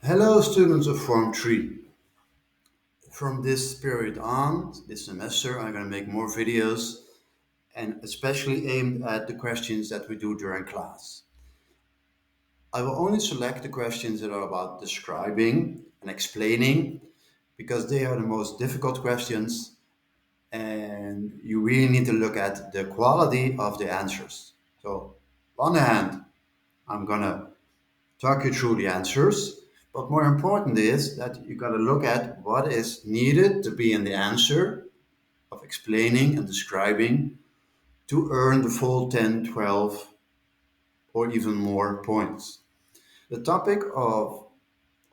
Hello, students of Form 3. From this period on, this semester, I'm going to make more videos and especially aimed at the questions that we do during class. I will only select the questions that are about describing and explaining because they are the most difficult questions and you really need to look at the quality of the answers. So, on the hand, I'm going to talk you through the answers. But more important is that you got to look at what is needed to be in the answer of explaining and describing to earn the full 10, 12, or even more points. The topic of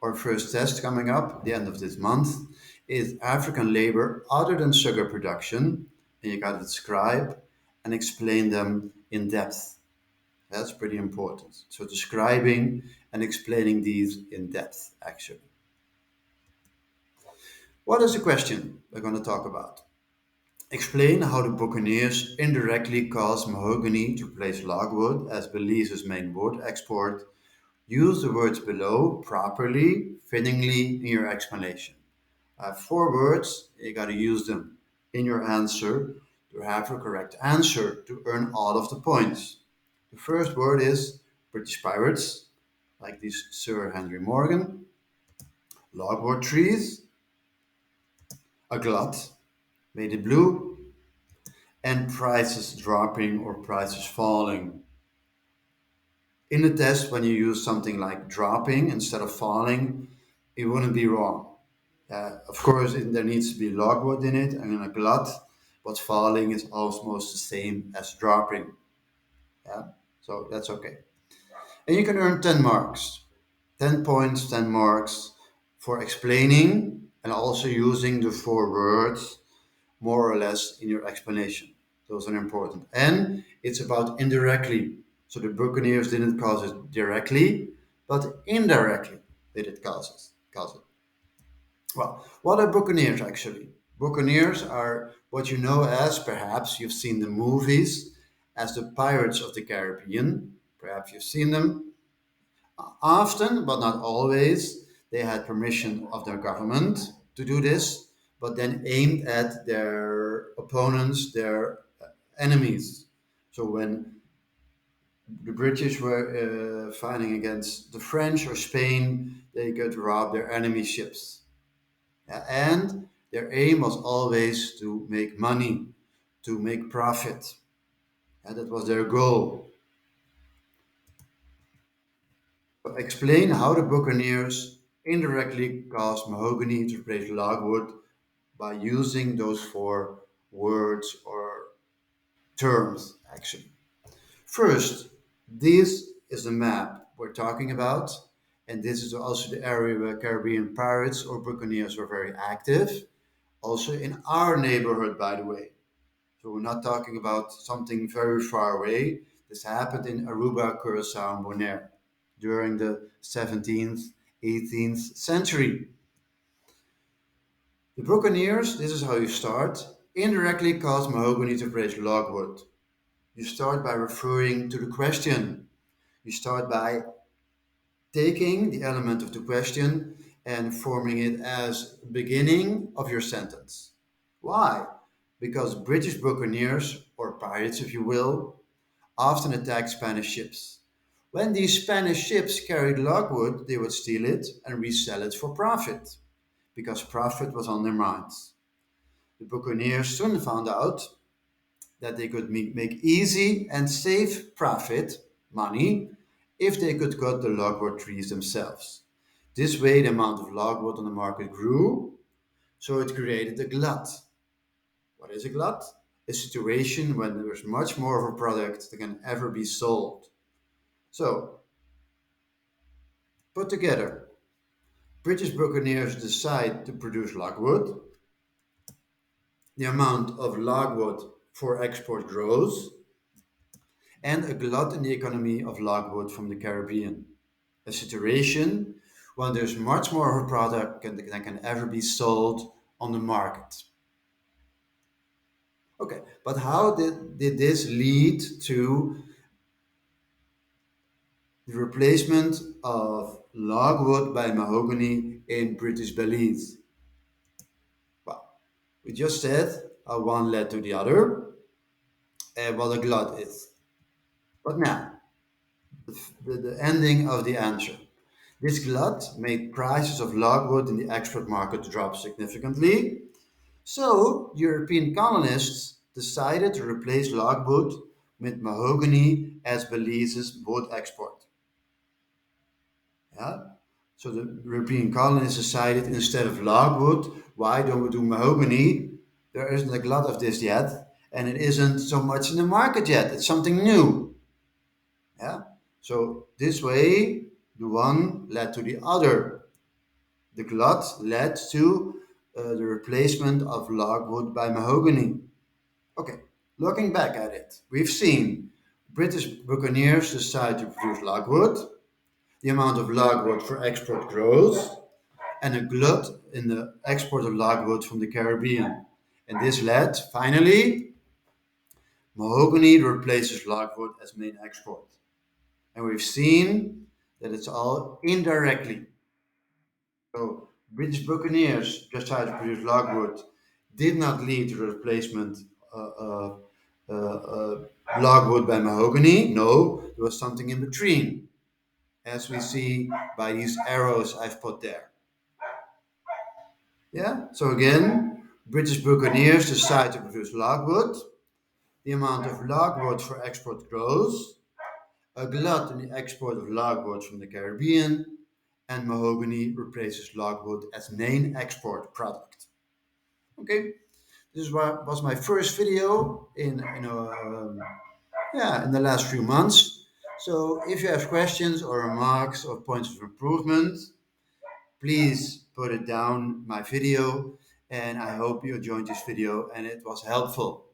our first test coming up at the end of this month is African labor other than sugar production. And you got to describe and explain them in depth. That's pretty important. So describing and explaining these in depth, actually. What is the question we're going to talk about? Explain how the Buccaneers indirectly caused mahogany to replace logwood as Belize's main wood export. Use the words below properly, fittingly in your explanation. I have four words, you got to use them in your answer to have a correct answer to earn all of the points. The first word is British pirates, like this Sir Henry Morgan, logwood trees, a glut, made it blue, and prices dropping or prices falling. In the test, when you use something like dropping instead of falling, it wouldn't be wrong. Of course, there needs to be logwood in it and a glut, but falling is almost the same as dropping. Yeah, so that's okay. And you can earn 10 marks, 10 points, 10 marks for explaining and also using the four words more or less in your explanation. Those are important. And it's about indirectly. So the Buccaneers didn't cause it directly, but indirectly they did cause it. Well, what are Buccaneers actually? Buccaneers are what you know as, perhaps you've seen the movies, as the Pirates of the Caribbean. Perhaps you've seen them. Often, but not always, they had permission of their government to do this, but then aimed at their opponents, their enemies. So when the British were fighting against the French or Spain, they could rob their enemy ships. And their aim was always to make money, to make profit. And that was their goal. Explain how the Buccaneers indirectly caused mahogany to replace logwood by using those four words or terms, actually. First, this is the map we're talking about, and this is also the area where Caribbean pirates or buccaneers were very active, also in our neighborhood, by the way. So we're not talking about something very far away. This happened in Aruba, Curacao, and Bonaire during the 17th, 18th century. The Buccaneers, this is how you start, indirectly caused mahogany to replace logwood. You start by referring to the question. You start by taking the element of the question and forming it as beginning of your sentence. Why? Because British buccaneers, or pirates if you will, often attacked Spanish ships. When these Spanish ships carried logwood, they would steal it and resell it for profit, because profit was on their minds. The buccaneers soon found out that they could make easy and safe profit, money, if they could cut the logwood trees themselves. This way, the amount of logwood on the market grew, so it created a glut. What is a glut? A situation when there is much more of a product that can ever be sold. So, put together, British buccaneers decide to produce logwood. The amount of logwood for export grows, and a glut in the economy of logwood from the Caribbean. A situation when there's much more of a product than can ever be sold on the market. Okay, but how did this lead to The replacement of logwood by mahogany in British Belize. Well, we just said how one led to the other and what a glut is. But now, the ending of the answer. This glut made prices of logwood in the export market drop significantly. So, European colonists decided to replace logwood with mahogany as Belize's wood export. Yeah? So the European colonists decided instead of logwood, why don't we do mahogany? There isn't a lot of this yet, and it isn't so much in the market yet. It's something new. Yeah. So this way, the one led to the other. The glut led to the replacement of logwood by mahogany. Okay, looking back at it, we've seen British buccaneers decide to produce logwood. The amount of logwood for export grows, and a glut in the export of logwood from the Caribbean. And this led, finally, mahogany replaces logwood as main export. And we've seen that it's all indirectly. So British buccaneers just tried to produce logwood, did not lead to the replacement uh, logwood by mahogany. No, there was something in between, as we see by these arrows I've put there. Yeah. So again, British buccaneers decide to produce logwood. The amount of logwood for export grows. A glut in the export of logwood from the Caribbean, and mahogany replaces logwood as main export product. Okay, this was my first video in the last few months. So if you have questions or remarks or points of improvement, please put it down my video, and I hope you enjoyed this video and it was helpful.